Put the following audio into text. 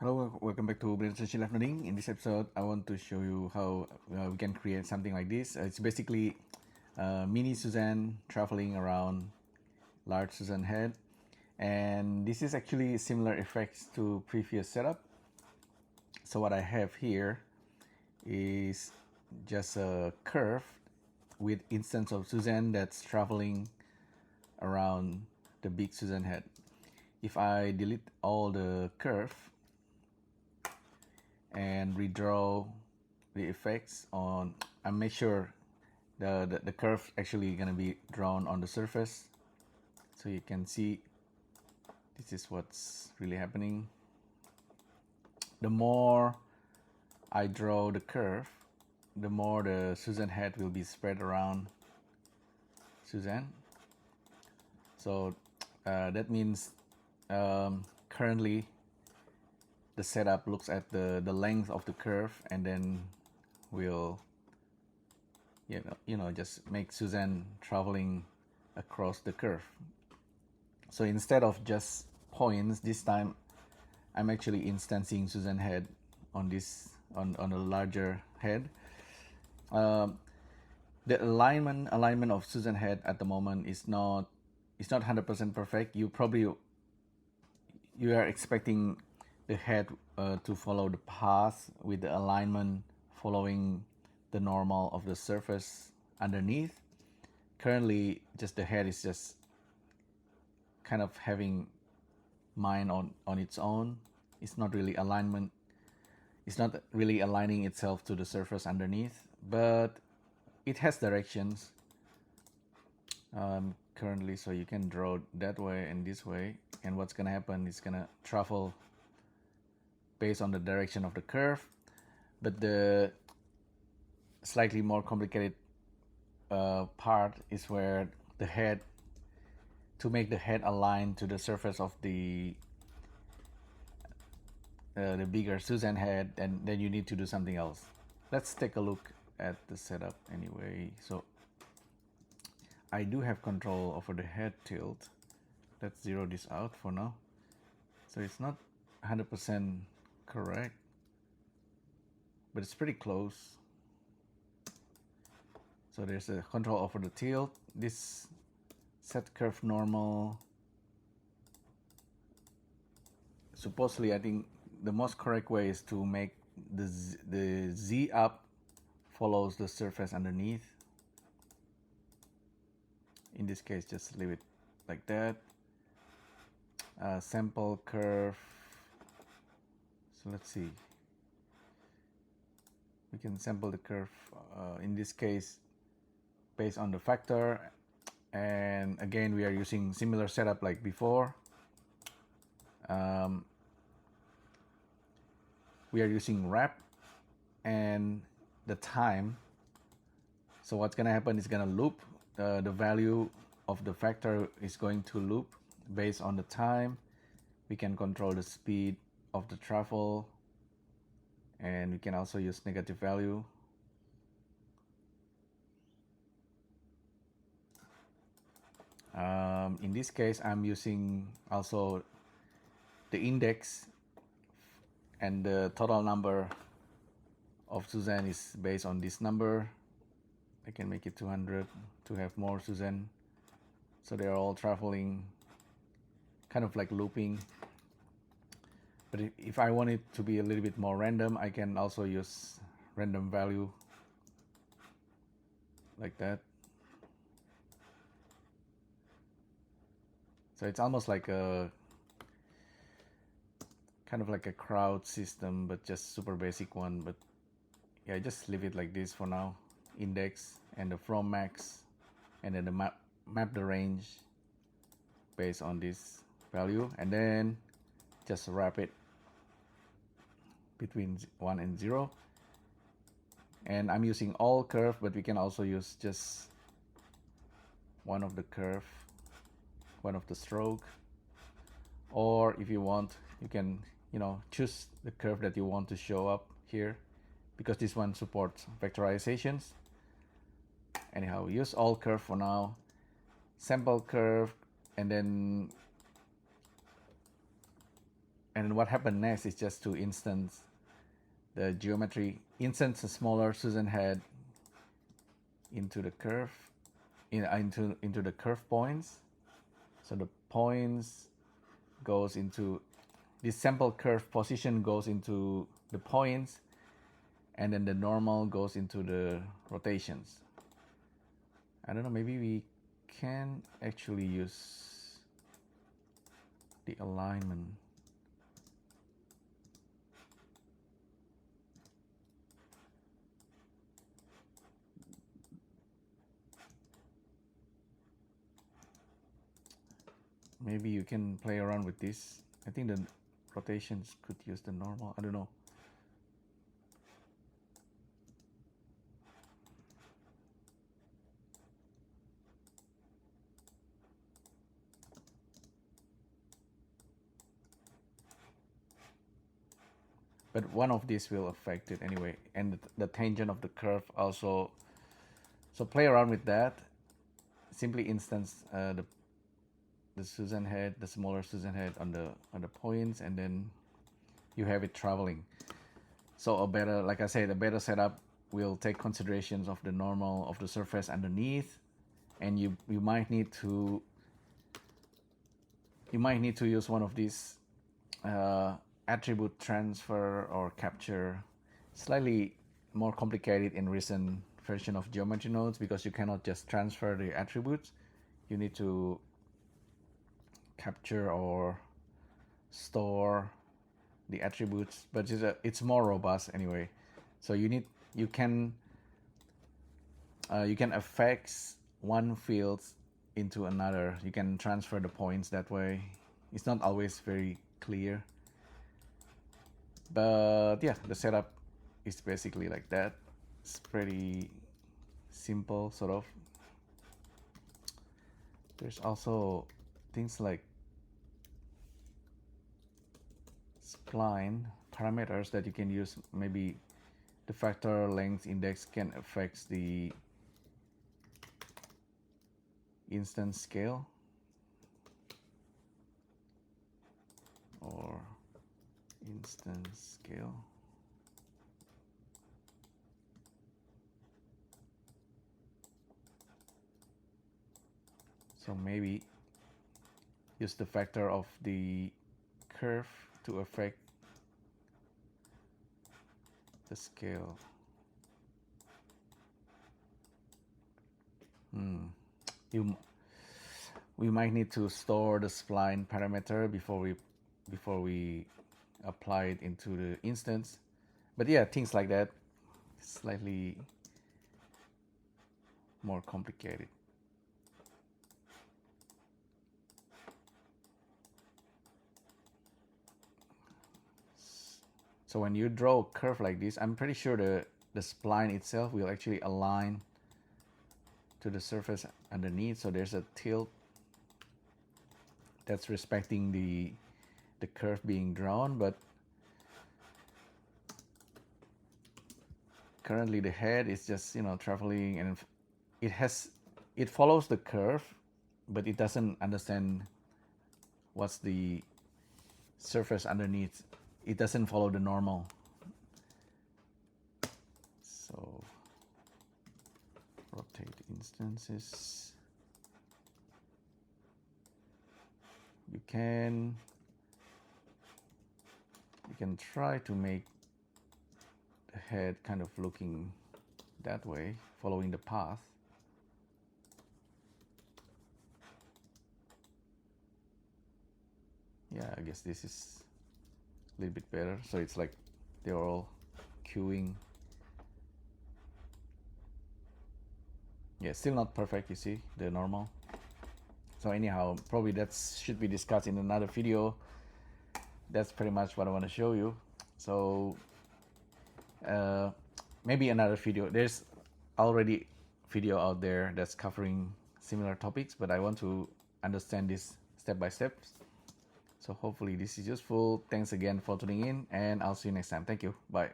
Hello, welcome back to LIVENODING. In this episode, I want to show you how we can create something like this. It's basically mini Suzanne traveling around large Suzanne head, and this is actually similar effects to previous setup. So what I have here is just a curve with instance of Suzanne that's traveling around the big Suzanne head. If I delete all the curve and redraw the effects on, I make sure the curve actually gonna be drawn on the surface, so you can see this is what's really happening. The more I draw the curve, the more the Suzanne head will be spread around Suzanne. So that means currently the setup looks at the length of the curve, and then we'll just make Suzanne traveling across the curve. So instead of just points, this time I'm actually instancing Suzanne head on this on a larger head. The alignment of Suzanne head at the moment is not 100% perfect. You are expecting the head to follow the path with the alignment following the normal of the surface underneath. Currently, just the head is just kind of having mine on its own. It's not really alignment. It's not really aligning itself to the surface underneath, but it has directions currently, so you can draw that way and this way, and what's gonna happen is gonna travel based on the direction of the curve. But the slightly more complicated part is where the head, to make the head align to the surface of the bigger Suzanne head, and then you need to do something else. Let's take a look at the setup anyway. So I do have control over the head tilt. Let's zero this out for now. So it's not 100% correct, but it's pretty close. So there's a control over the tilt. This set curve normal. Supposedly, I think the most correct way is to make the Z up follows the surface underneath. In this case, just leave it like that. Sample curve. So let's see. We can sample the curve in this case based on the factor, and again we are using similar setup like before. We are using wrap and the time. So what's gonna happen is gonna loop the value of the factor is going to loop based on the time. We can control the speed of the travel, and we can also use negative value. In this case, I'm using also the index, and the total number of Suzanne is based on this number. I can make it 200 to have more Suzanne. So they're all traveling, kind of like looping. But if I want it to be a little bit more random, I can also use random value like that. So it's almost like a kind of like a crowd system, but just super basic one. But yeah, just leave it like this for now. Index and the from max, and then the map the range based on this value, and then just wrap it between 1 and 0. And I'm using all curve, but we can also use just one of the curve, one of the stroke, or if you want, you can choose the curve that you want to show up here, because this one supports vectorizations. Anyhow, use all curve for now, sample curve, and then And what happened next is just to instance the geometry, instance a smaller Susan head into the curve, into the curve points. So the points goes into this sample curve position goes into the points, and then the normal goes into the rotations. I don't know, maybe we can actually use the alignment. Maybe you can play around with this. I think the rotations could use the normal. I don't know. But one of these will affect it anyway, and the tangent of the curve also. So play around with that. Simply instance the Susan head, the smaller Susan head on the points, and then you have it traveling. So a better, like I said, a better setup will take considerations of the normal of the surface underneath, and you might need to use one of these attribute transfer or capture. Slightly more complicated in recent version of geometry nodes because you cannot just transfer the attributes. You need to capture or store the attributes, but it's more robust anyway. So you can affect one field into another. You can transfer the points that way. It's not always very clear, but yeah, the setup is basically like that. It's pretty simple, sort of. There's also things like spline parameters that you can use. Maybe the factor length index can affect the instance scale or instance scale. So maybe use the factor of the curve to affect the scale. We might need to store the spline parameter before we apply it into the instance. But yeah, things like that, slightly more complicated. So when you draw a curve like this, I'm pretty sure the spline itself will actually align to the surface underneath. So there's a tilt that's respecting the curve being drawn, but currently the head is just traveling, and it follows the curve, but it doesn't understand what's the surface underneath. It doesn't follow the normal. So rotate instances. You can try to make the head kind of looking that way, following the path. Yeah, I guess this is a little bit better. So it's like they're all queuing. Yeah, still not perfect, you see, the normal. So anyhow, probably that should be discussed in another video. That's pretty much what I want to show you. So maybe another video. There's already video out there that's covering similar topics, but I want to understand this step by step. So hopefully this is useful. Thanks again for tuning in, and I'll see you next time. Thank you. Bye.